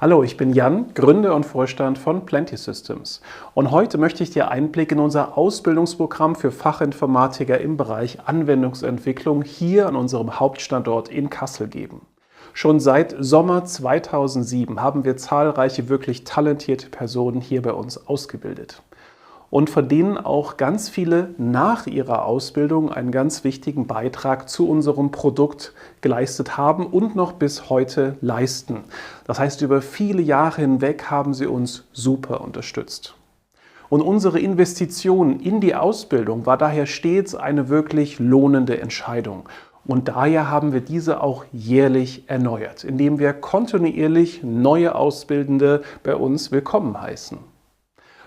Hallo, ich bin Jan, Gründer und Vorstand von Plenty Systems. Und heute möchte ich dir Einblick in unser Ausbildungsprogramm für Fachinformatiker im Bereich Anwendungsentwicklung hier an unserem Hauptstandort in Kassel geben. Schon seit Sommer 2007 haben wir zahlreiche wirklich talentierte Personen hier bei uns ausgebildet. Und von denen auch ganz viele nach ihrer Ausbildung einen ganz wichtigen Beitrag zu unserem Produkt geleistet haben und noch bis heute leisten. Das heißt, über viele Jahre hinweg haben sie uns super unterstützt. Und unsere Investition in die Ausbildung war daher stets eine wirklich lohnende Entscheidung. Und daher haben wir diese auch jährlich erneuert, indem wir kontinuierlich neue Auszubildende bei uns willkommen heißen.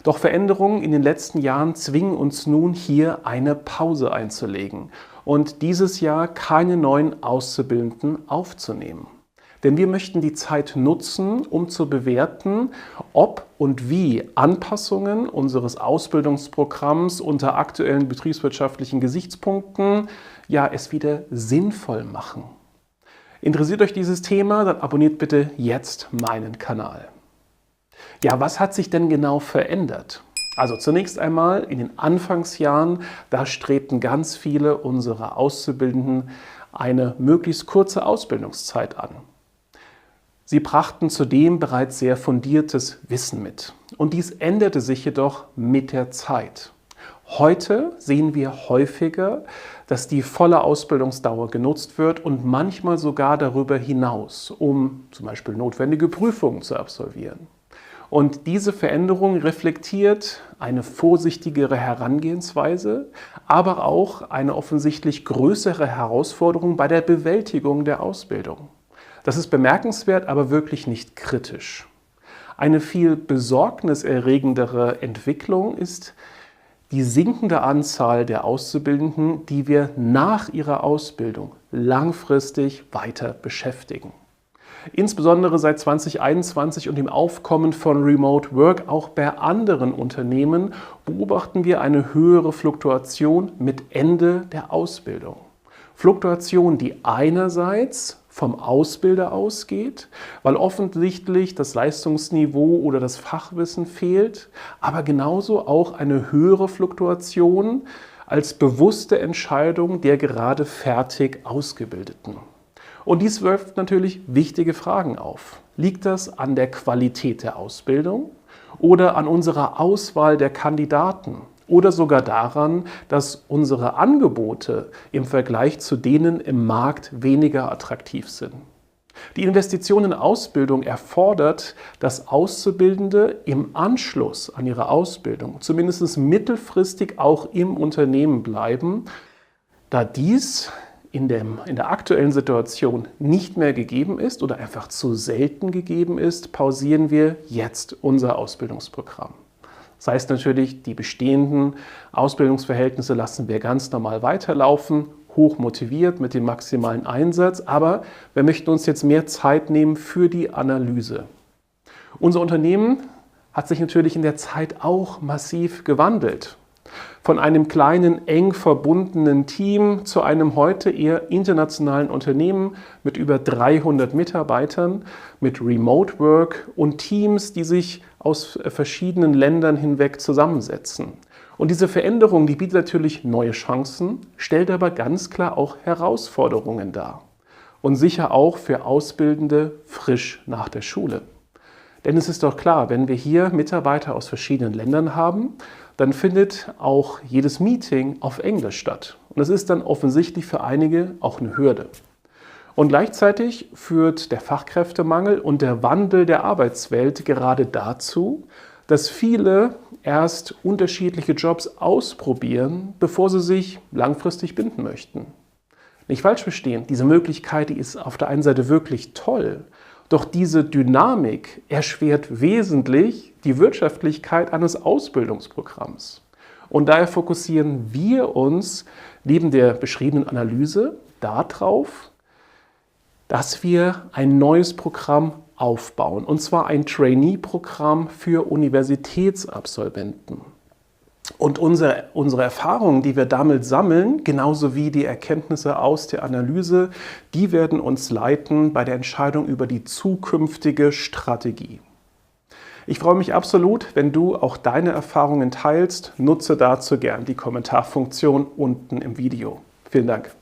Doch Veränderungen in den letzten Jahren zwingen uns nun hier eine Pause einzulegen und dieses Jahr keine neuen Auszubildenden aufzunehmen. Denn wir möchten die Zeit nutzen, um zu bewerten, ob und wie Anpassungen unseres Ausbildungsprogramms unter aktuellen betriebswirtschaftlichen Gesichtspunkten es wieder sinnvoll machen. Interessiert euch dieses Thema? Dann abonniert bitte jetzt meinen Kanal. Ja, was hat sich denn genau verändert? Also zunächst einmal in den Anfangsjahren, da strebten ganz viele unserer Auszubildenden eine möglichst kurze Ausbildungszeit an. Sie brachten zudem bereits sehr fundiertes Wissen mit. Und dies änderte sich jedoch mit der Zeit. Heute sehen wir häufiger, dass die volle Ausbildungsdauer genutzt wird und manchmal sogar darüber hinaus, um zum Beispiel notwendige Prüfungen zu absolvieren. Und diese Veränderung reflektiert eine vorsichtigere Herangehensweise, aber auch eine offensichtlich größere Herausforderung bei der Bewältigung der Ausbildung. Das ist bemerkenswert, aber wirklich nicht kritisch. Eine viel besorgniserregendere Entwicklung ist die sinkende Anzahl der Auszubildenden, die wir nach ihrer Ausbildung langfristig weiter beschäftigen. Insbesondere seit 2021 und dem Aufkommen von Remote Work auch bei anderen Unternehmen beobachten wir eine höhere Fluktuation mit Ende der Ausbildung. Fluktuation, die einerseits vom Ausbilder ausgeht, weil offensichtlich das Leistungsniveau oder das Fachwissen fehlt, aber genauso auch eine höhere Fluktuation als bewusste Entscheidung der gerade fertig Ausgebildeten. Und dies wirft natürlich wichtige Fragen auf. Liegt das an der Qualität der Ausbildung oder an unserer Auswahl der Kandidaten oder sogar daran, dass unsere Angebote im Vergleich zu denen im Markt weniger attraktiv sind? Die Investition in Ausbildung erfordert, dass Auszubildende im Anschluss an ihre Ausbildung zumindest mittelfristig auch im Unternehmen bleiben, da dies in der aktuellen Situation nicht mehr gegeben ist oder einfach zu selten gegeben ist, pausieren wir jetzt unser Ausbildungsprogramm. Das heißt natürlich, die bestehenden Ausbildungsverhältnisse lassen wir ganz normal weiterlaufen, hoch motiviert mit dem maximalen Einsatz, aber wir möchten uns jetzt mehr Zeit nehmen für die Analyse. Unser Unternehmen hat sich natürlich in der Zeit auch massiv gewandelt. Von einem kleinen, eng verbundenen Team zu einem heute eher internationalen Unternehmen mit über 300 Mitarbeitern, mit Remote Work und Teams, die sich aus verschiedenen Ländern hinweg zusammensetzen. Und diese Veränderung, die bietet natürlich neue Chancen, stellt aber ganz klar auch Herausforderungen dar. Und sicher auch für Auszubildende frisch nach der Schule. Denn es ist doch klar, wenn wir hier Mitarbeiter aus verschiedenen Ländern haben, dann findet auch jedes Meeting auf Englisch statt. Und das ist dann offensichtlich für einige auch eine Hürde. Und gleichzeitig führt der Fachkräftemangel und der Wandel der Arbeitswelt gerade dazu, dass viele erst unterschiedliche Jobs ausprobieren, bevor sie sich langfristig binden möchten. Nicht falsch verstehen, diese Möglichkeit, die ist auf der einen Seite wirklich toll, doch diese Dynamik erschwert wesentlich die Wirtschaftlichkeit eines Ausbildungsprogramms. Und daher fokussieren wir uns neben der beschriebenen Analyse darauf, dass wir ein neues Programm aufbauen, und zwar ein Trainee-Programm für Universitätsabsolventen. Und unsere Erfahrungen, die wir damit sammeln, genauso wie die Erkenntnisse aus der Analyse, die werden uns leiten bei der Entscheidung über die zukünftige Strategie. Ich freue mich absolut, wenn du auch deine Erfahrungen teilst. Nutze dazu gern die Kommentarfunktion unten im Video. Vielen Dank.